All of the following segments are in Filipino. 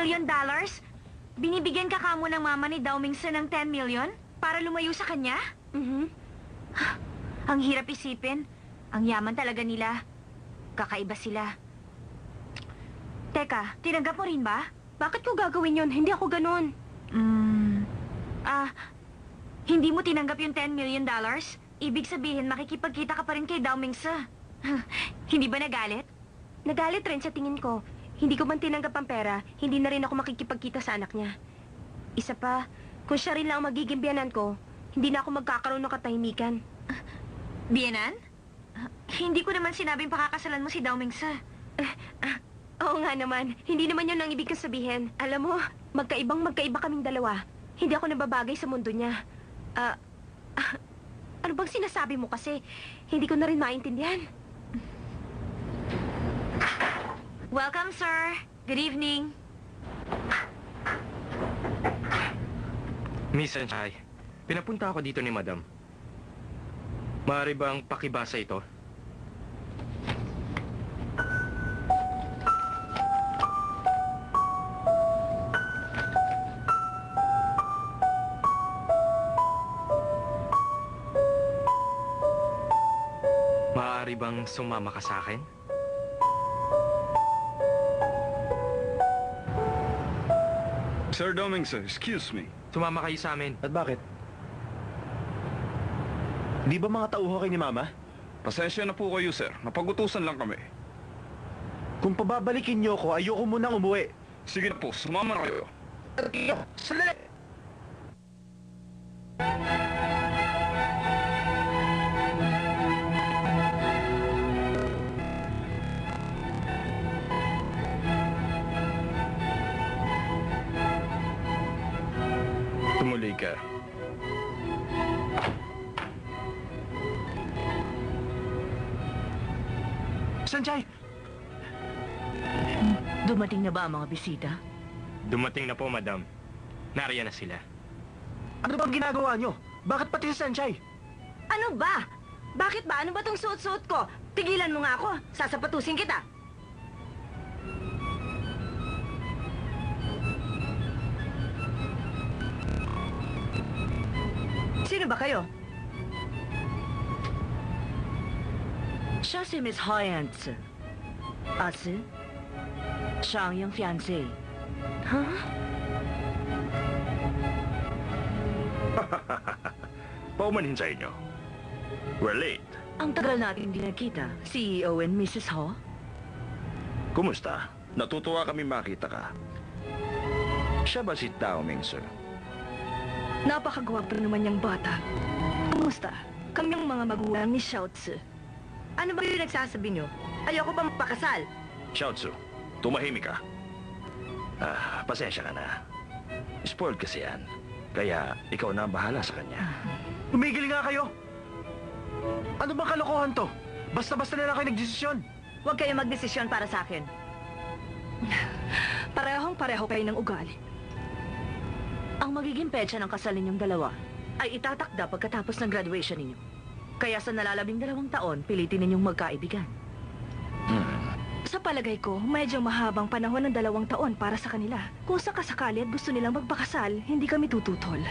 million? Binibigyan ka kamo ng mama ni Dao Mingse ng 10 million para lumayo sa kanya? Ang hirap isipin. Ang yaman talaga nila. Kakaiba sila. Teka, tinanggap mo rin ba? Bakit ko gagawin yun? Hindi ako ganun. Hindi mo tinanggap yung 10 million? Ibig sabihin, makikipagkita ka pa rin kay Dao Mingse. Hindi ba nagalit? Nagalit rin sa tingin ko. Hindi ko man tinanggap ang pera, hindi na rin ako makikipagkita sa anak niya. Isa pa, kung siya rin lang ang magiging biyanan ko, hindi na ako magkakaroon ng katahimikan. Biyenan? Hindi ko naman sinabing pakakasalan mo si Dao Mingse. Oo nga naman, hindi naman yun ang ibig kong sabihin. Alam mo, magkaiba kaming dalawa. Hindi ako nababagay sa mundo niya. Ano bang sinasabi mo kasi? Hindi ko na rin maintindihan. Welcome, sir. Good evening. Miss Sanchay, pinapunta ako dito ni Madam. Maaari bang pakibasa ito? Maaari bang sumama ka sa akin? Sir Domingse, excuse me. Sumama kayo sa amin. At bakit? Di ba mga tauho kayo ni Mama? Pasensya na po kayo, sir. Napagutusan lang kami. Kung pababalikin niyo ko, ayoko munang umuwi. Sige na po, sumama na kayo. Sandali! Tumuloy ka. Sanchay! Dumating na ba ang mga bisita? Dumating na po, Madam. Nariyan na sila. Ano bang ginagawa niyo? Bakit pati si Sanchay? Ano ba? Bakit ba? Ano ba tong suot-suot ko? Tigilan mo nga ako. Sasapatusin kita. Sino ba kayo? Siya si Miss Hyance. Ase? Siya ang iyong fiancé. Paumanhin sa inyo. We're late. Ang tagal natin hindi nagkita. CEO and Mrs. Ho? Kumusta? Natutuwa kami makita ka. Siya ba si Dao Mingse? Napakagwapo naman niyang bata. Kumusta? Kaming mga magulang ni Xiao Tzu. Ano ba yung nagsasabi niyo? Ayoko pa magpakasal. Xiaotzu, tumahimik ka. Pasensya ka na. Spoiled kasi yan. Kaya ikaw na ang bahala sa kanya. Tumigil nga kayo! Ano bang kalokohan to? Basta-basta na lang kayo nagdesisyon. Huwag kayo magdesisyon para sa akin. Parehong-pareho kayo ng ugali. Ang magiging petsa ng kasal ninyong dalawa ay itatakda pagkatapos ng graduation ninyo. Kaya sa nalalabing 2 taon, pilitin ninyong magkaibigan. Sa palagay ko, medyo mahabang panahon ng 2 taon para sa kanila. Kung sakasakali at gusto nilang magpakasal, hindi kami tututol.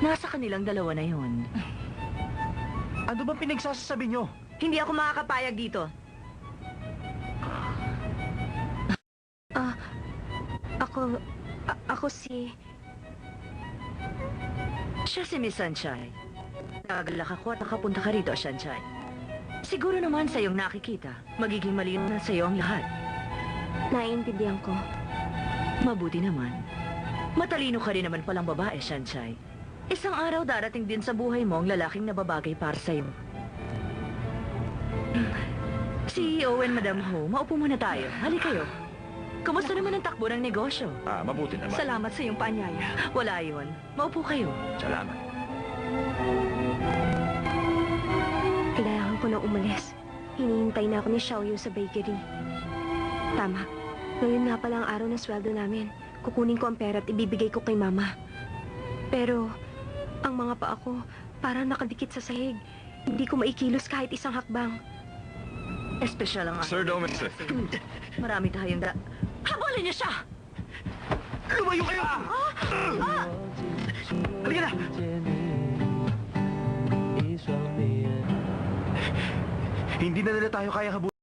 Nasa kanilang dalawa na yon. Ano bang pinagsasabi niyo? Hindi ako makakapayag dito. Ako si... Siya si Miss Sanchay. Nagalak ako at nakapunta ka rito, Sanchay. Siguro naman sa iyong nakikita, magiging malinaw na sa iyo ang lahat. Naiintindihan ko. Mabuti naman. Matalino ka rin naman palang babae, Sanchay. Isang araw darating din sa buhay mo ang lalaking nababagay para sa iyo. CEO and Madam Ho, maupo muna tayo. Halika kayo. Kamusta naman ang takbo ng negosyo? Mabuti naman. Salamat sa iyong paanyaya. Wala yun. Maupo kayo. Salamat. Kailangan ko na umalis. Hinihintay na ako ni Xiaoyu sa bakery. Tama. Ngayon nga pala ang araw ng sweldo namin. Kukunin ko ang pera at ibibigay ko kay Mama. Pero, ang mga paa ko parang nakadikit sa sahig. Hindi ko maikilos kahit isang hakbang. Espesyal ang Sir Domingse. Marami tayong Habulin niyo siya! Lumayo kayo! Halika na! Hindi na nila tayo kaya habulin.